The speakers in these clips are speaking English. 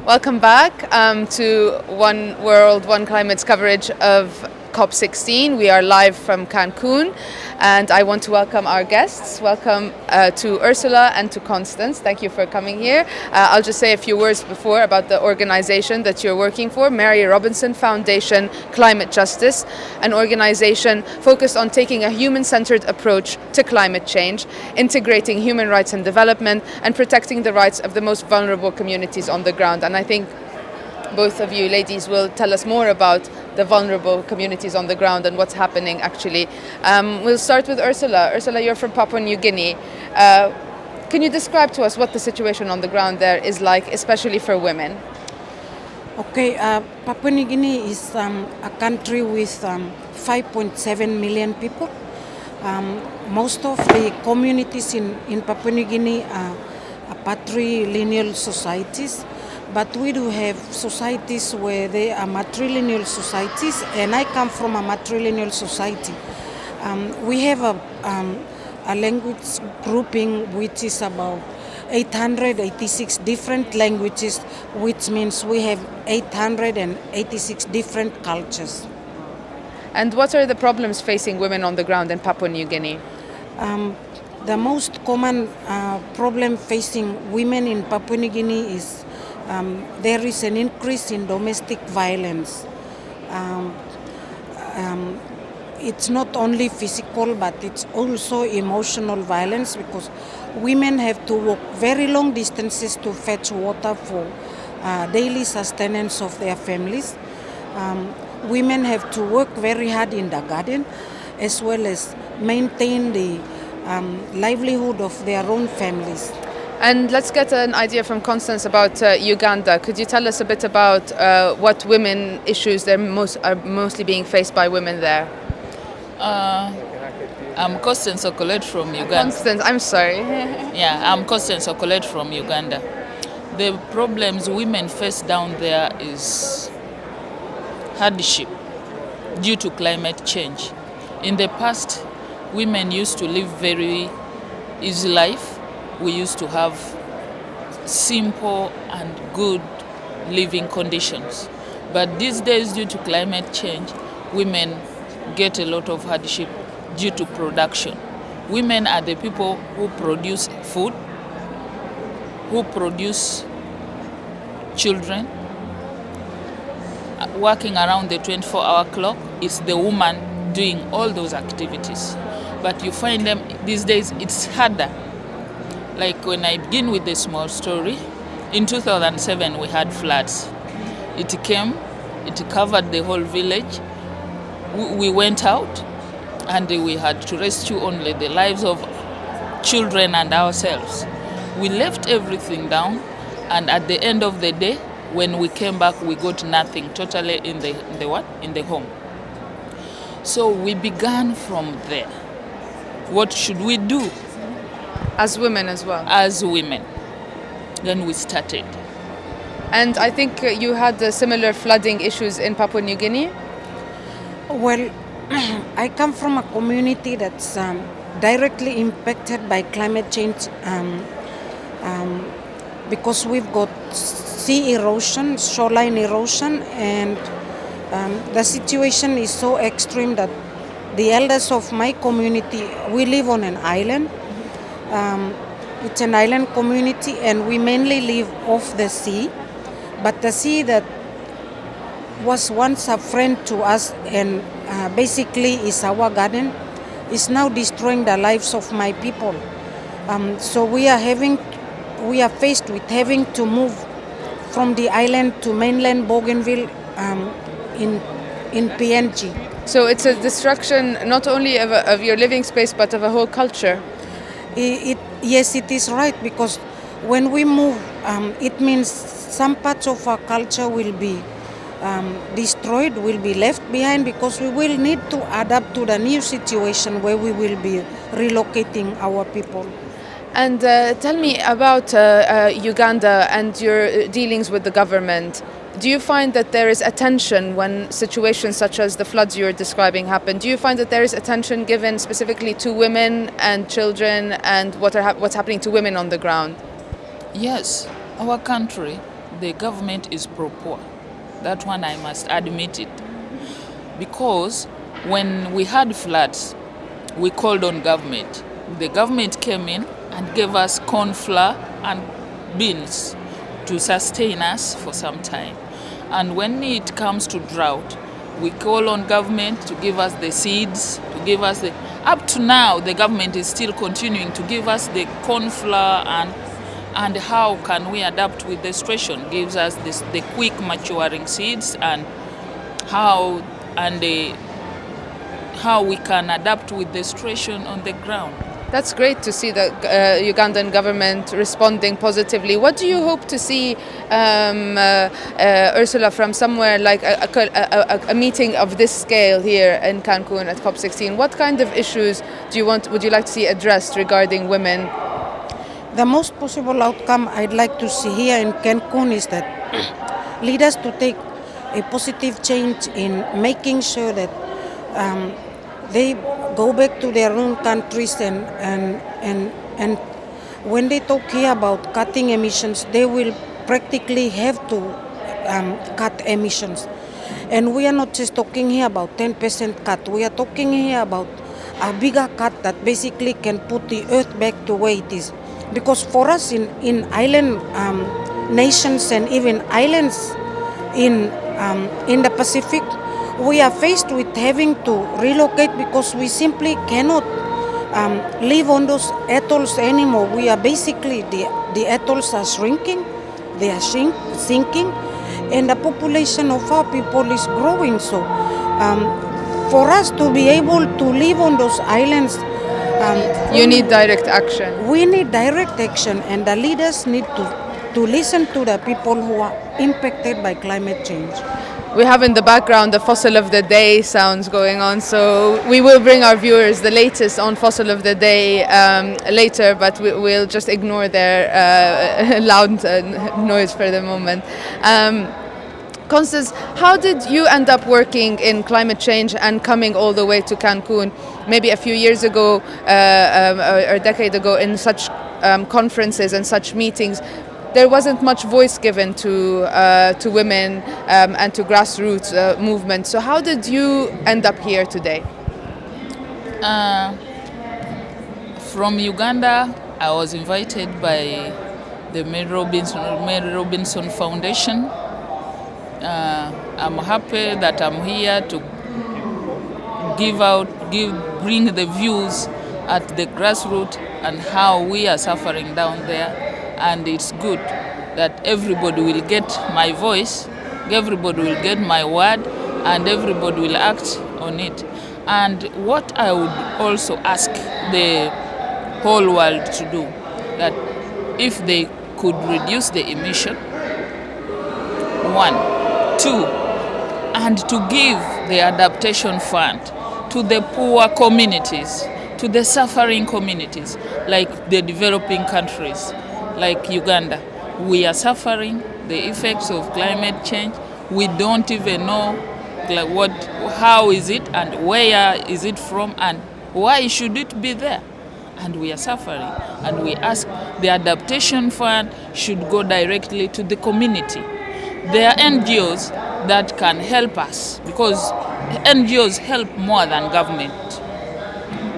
Welcome back to One World, One Climate's coverage of COP16. We are live from Cancun, and I want to welcome our guests. Welcome to Ursula and to Constance. Thank you for coming here. I'll just say a few words before about the organization that you're working for, Mary Robinson Foundation Climate Justice, an organization focused on taking a human-centered approach to climate change, integrating human rights and development, and protecting the rights of the most vulnerable communities on the ground. And I think both of you ladies will tell us more about the vulnerable communities on the ground and what's happening actually. We'll start with Ursula. Ursula, you're from Papua New Guinea. Can you describe to us what the situation on the ground there is like, especially for women? Okay, Papua New Guinea is a country with 5.7 million people. Most of the communities in Papua New Guinea are patrilineal societies. But we do have societies where they are matrilineal societies, and I come from a matrilineal society. We have a language grouping which is about 886 different languages, which means we have 886 different cultures. And what are the problems facing women on the ground in Papua New Guinea? The most common problem facing women in Papua New Guinea is there is an increase in domestic violence. It's not only physical, but it's also emotional violence, because women have to walk very long distances to fetch water for daily sustenance of their families. Women have to work very hard in the garden, as well as maintain the livelihood of their own families. And let's get an idea from Constance about Uganda. Could you tell us a bit about what women issues are mostly being faced by women there? I'm Constance Okollet from Uganda. Constance, I'm sorry. Yeah, I'm Constance Okollet from Uganda. The problems women face down there is hardship due to climate change. In the past, women used to live very easy life. We used to have simple and good living conditions. But these days, due to climate change, women get a lot of hardship due to production. Women are the people who produce food, who produce children. Working around the 24-hour clock is the woman doing all those activities. But you find them these days, it's harder. Like when I begin with the small story, in 2007 we had floods. It came, it covered the whole village. We went out and we had to rescue only the lives of children and ourselves. We left everything down, and at the end of the day, when we came back, we got nothing totally in the home. So we began from there. What should we do? As women as well? As women. Then we started. And I think you had similar flooding issues in Papua New Guinea? Well, I come from a community that's directly impacted by climate change because we've got sea erosion, shoreline erosion, and the situation is so extreme that the elders of my community, we live on an island. It's an island community, and we mainly live off the sea. But the sea that was once a friend to us and basically is our garden is now destroying the lives of my people. So we are faced with having to move from the island to mainland Bougainville in PNG. So it's a destruction not only of your living space, but of a whole culture. Yes, it is right, because when we move, it means some parts of our culture will be destroyed, will be left behind, because we will need to adapt to the new situation where we will be relocating our people. And tell me about Uganda and your dealings with the government. Do you find that there is attention when situations such as the floods you're describing happen? Do you find that there is attention given specifically to women and children and what's happening to women on the ground? Yes, our country the government is pro-poor. That one I must admit it. Because when we had floods, we called on government. The government came in and gave us corn flour and beans to sustain us for some time. And when it comes to drought, we call on government to give us the seeds, to give us the... Up to now, the government is still continuing to give us the corn flour and how can we adapt with the situation, gives us the quick maturing seeds and how we can adapt with the situation on the ground. That's great to see the Ugandan government responding positively. What do you hope to see, Ursula, from somewhere like a meeting of this scale here in Cancun at COP16? What kind of issues would you like to see addressed regarding women? The most possible outcome I'd like to see here in Cancun is that leaders to take a positive change in making sure that they go back to their own countries and when they talk here about cutting emissions, they will practically have to cut emissions. And we are not just talking here about 10% cut. We are talking here about a bigger cut that basically can put the earth back to where it is. Because for us in island nations and even islands in the Pacific, we are faced with having to relocate because we simply cannot live on those atolls anymore. We are basically, the atolls are shrinking, they are sinking, and the population of our people is growing. So for us to be able to live on those islands, you need direct action. We need direct action, and the leaders need to listen to the people who are impacted by climate change. We have in the background the fossil of the day sounds going on, so we will bring our viewers the latest on fossil of the day later, but we'll just ignore their loud noise for the moment. Constance, how did you end up working in climate change and coming all the way to Cancun, maybe a few years ago or a decade ago, in such conferences and such meetings? There wasn't much voice given to women and to grassroots movements. So how did you end up here today? From Uganda, I was invited by the Mary Robinson Foundation. I'm happy that I'm here to bring the views at the grassroots and how we are suffering down there. And it's good that everybody will get my voice, everybody will get my word, and everybody will act on it. And what I would also ask the whole world to do, that if they could reduce the emission, 1, 2, and to give the adaptation fund to the poor communities, to the suffering communities, like the developing countries, like Uganda. We are suffering the effects of climate change. We don't even know how is it and where is it from and why should it be there. And we are suffering. And we ask the adaptation fund should go directly to the community. There are NGOs that can help us because NGOs help more than government.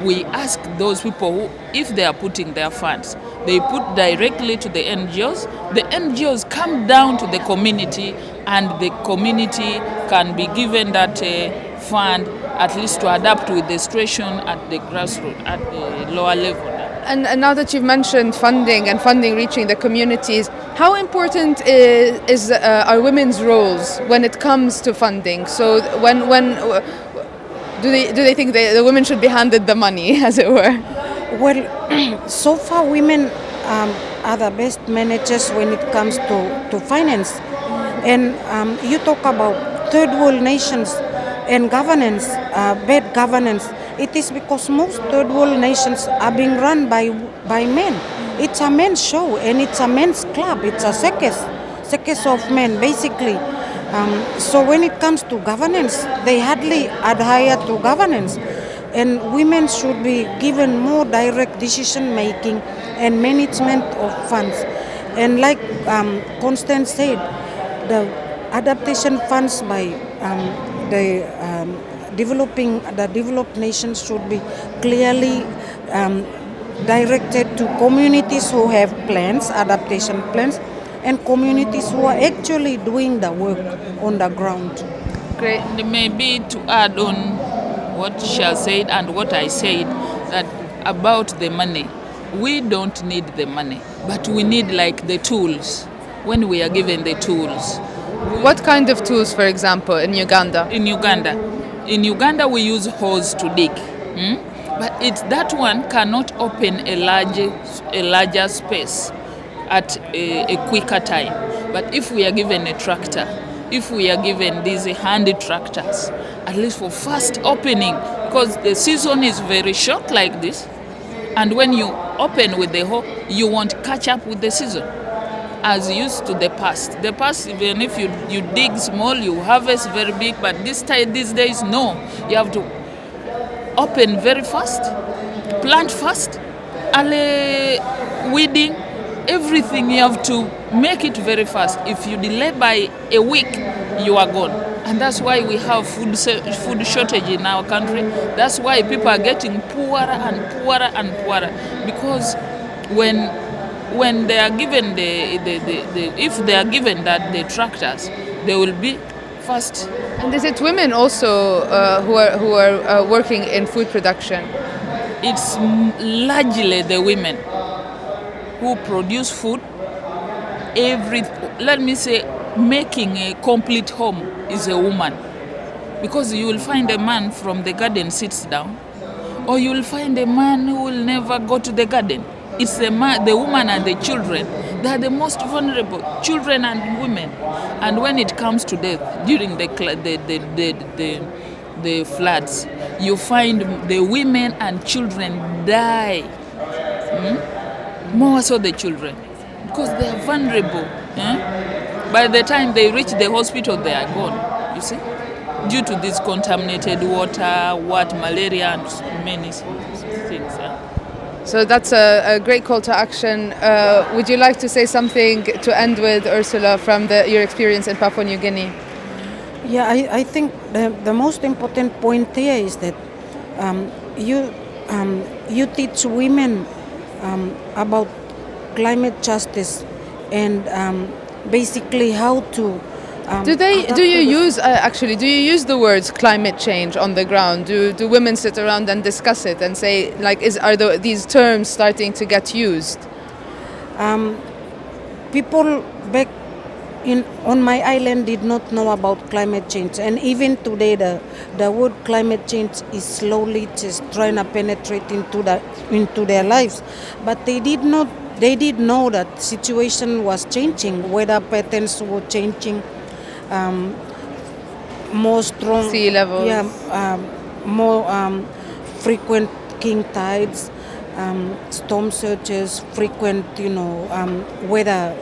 We ask those people who, if they are putting their funds, they put directly to the NGOs. The NGOs come down to the community and the community can be given that fund at least to adapt with the situation at the grassroots, at the lower level. And now that you've mentioned funding and funding reaching the communities, how important are women's roles when it comes to funding? So when do they think the women should be handed the money, as it were? Well, so far women are the best managers when it comes to finance. And you talk about third world nations and governance, bad governance. It is because most third world nations are being run by men. It's a men's show and it's a men's club. It's a circus of men, basically. So when it comes to governance, they hardly adhere to governance. And women should be given more direct decision making and management of funds. And like Constance said, the adaptation funds by the developed nations should be clearly directed to communities who have plans, adaptation plans, and communities who are actually doing the work on the ground. Great. And maybe to add on what Shell said and what I said, that about the money, we don't need the money, but we need like the tools. When we are given the tools, What kind of tools, for example, in Uganda? in Uganda we use hose to dig, but that one cannot open a larger space at a quicker time. But if we are given a tractor, if we are given these hand tractors, at least for fast opening, because the season is very short like this, and when you open with the hoe, you won't catch up with the season as used to the past. The past, even if you dig small, you harvest very big, but these days, no. You have to open very fast, plant fast, early weeding, everything you have to make it very fast. If you delay by a week, you are gone. And that's why we have food shortage in our country. That's why people are getting poorer and poorer and poorer, because when they are given if they are given that the tractors, they will be fast. And is it women also who are working in food production? It's largely the women who produce food. Let me say, making a complete home is a woman, because you will find a man from the garden sits down, or you will find a man who will never go to the garden. It's the woman and the children. They are the most vulnerable, children and women. And when it comes to death during the floods, you find the women and children die. More so the children, because they are vulnerable. By the time they reach the hospital, they are gone, you see, due to this contaminated water, malaria, and many things. So that's a great call to action. Would you like to say something to end with, Ursula, from your experience in Papua New Guinea? Yeah, I think the most important point here is that you teach women about climate justice and basically how to. Do you use the words climate change on the ground? Do women sit around and discuss it and say, like, are these terms starting to get used? People back on my island did not know about climate change, and even today the word climate change is slowly just trying to penetrate into their lives, but they did know that situation was changing, weather patterns were changing. More strong sea levels, more frequent king tides, storm surges, frequent weather,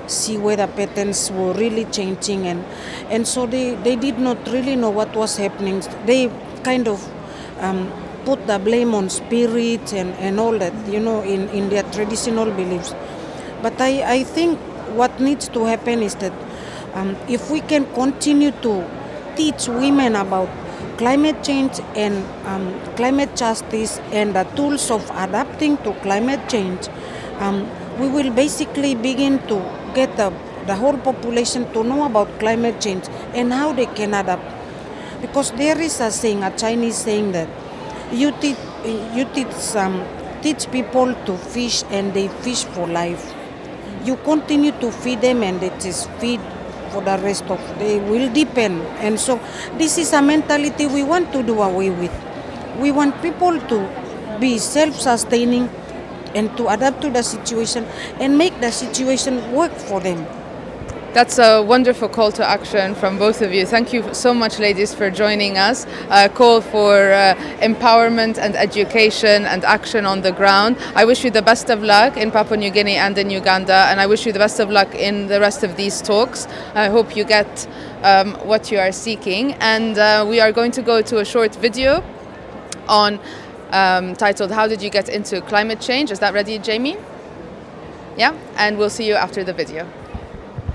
sea weather patterns were really changing, and so they did not really know what was happening. They kind of put the blame on spirits and all that, in their traditional beliefs. But I think what needs to happen is that if we can continue to teach women about climate change and climate justice and the tools of adapting to climate change, we will basically begin to get the whole population to know about climate change and how they can adapt. Because there is a Chinese saying that you teach people to fish and they fish for life. You continue to feed them and it is feed for the rest of they will depend. And so this is a mentality we want to do away with. We want people to be self-sustaining and to adapt to the situation and make the situation work for them. That's a wonderful call to action from both of you. Thank you so much, ladies, for joining us. A call for empowerment and education and action on the ground. I wish you the best of luck in Papua New Guinea and in Uganda, and I wish you the best of luck in the rest of these talks. I hope you get what you are seeking. And we are going to go to a short video titled "How Did You Get Into Climate Change?" Is that ready, Jamie? Yeah, and we'll see you after the video.